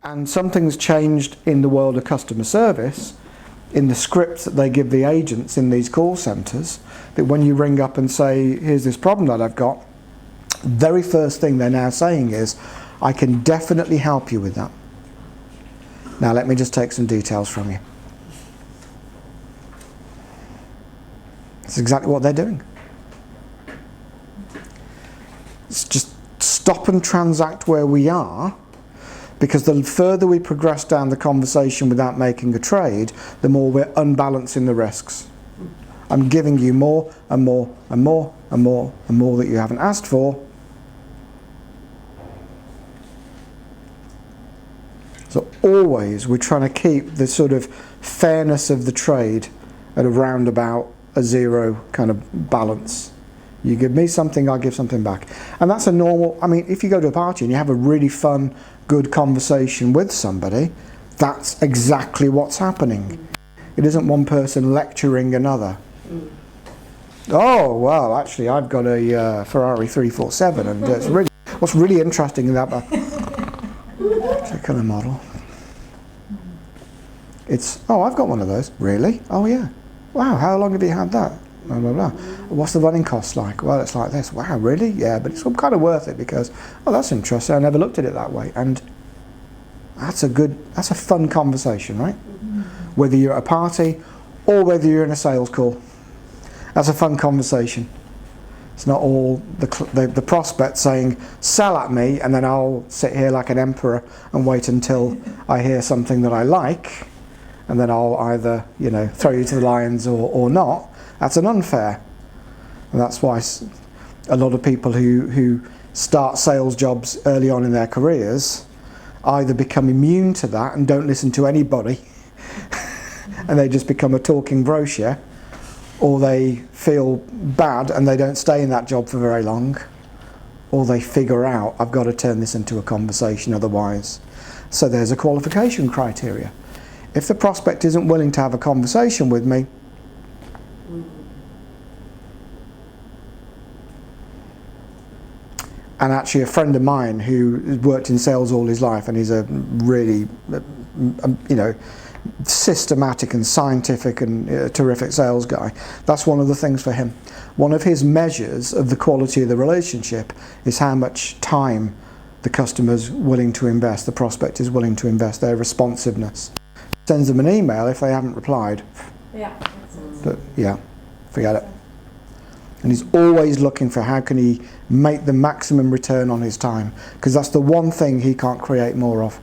And something's changed in the world of customer service, in the scripts that they give the agents in these call centres, that when you ring up and say, here's this problem that I've got, the very first thing they're now saying is, I can definitely help you with that. Now let me just take some details from you. That's exactly what they're doing. It's just stop and transact where we are, because the further we progress down the conversation without making a trade, the more we're unbalancing the risks. I'm giving you more and more and more and more and more that you haven't asked for. So always we're trying to keep the sort of fairness of the trade at around about a zero kind of balance. You give me something, I give something back. And that's a normal, I mean, if you go to a party and you have a really fun, good conversation with somebody, that's exactly what's happening. It isn't one person lecturing another. Oh, well, actually, I've got a Ferrari 347, and it's really, what's really interesting in that particular model, it's, oh, I've got one of those. Really? Oh, yeah. Wow, how long have you had that? Blah, blah, blah. What's the running cost like? Well, it's like this. Wow, really? Yeah, but it's kind of worth it because, oh, that's interesting. I never looked at it that way. And that's a fun conversation, right? Whether you're at a party or whether you're in a sales call. That's a fun conversation. It's not all the prospect saying, sell at me, and then I'll sit here like an emperor and wait until I hear something that I like, and then I'll either, you know, throw you to the lions or not. That's an unfair. And that's why a lot of people who start sales jobs early on in their careers either become immune to that and don't listen to anybody and they just become a talking brochure, or they feel bad and they don't stay in that job for very long, or they figure out, I've got to turn this into a conversation otherwise. So there's a qualification criteria. If the prospect isn't willing to have a conversation with me, and actually a friend of mine who worked in sales all his life, and he's a really, you know, systematic and scientific and terrific sales guy, that's one of the things for him. One of his measures of the quality of the relationship is how much time the customer's willing to invest, the prospect is willing to invest, their responsiveness. Sends them an email if they haven't replied. Yeah. But yeah, forget it. And he's always looking for how can he make the maximum return on his time, because that's the one thing he can't create more of.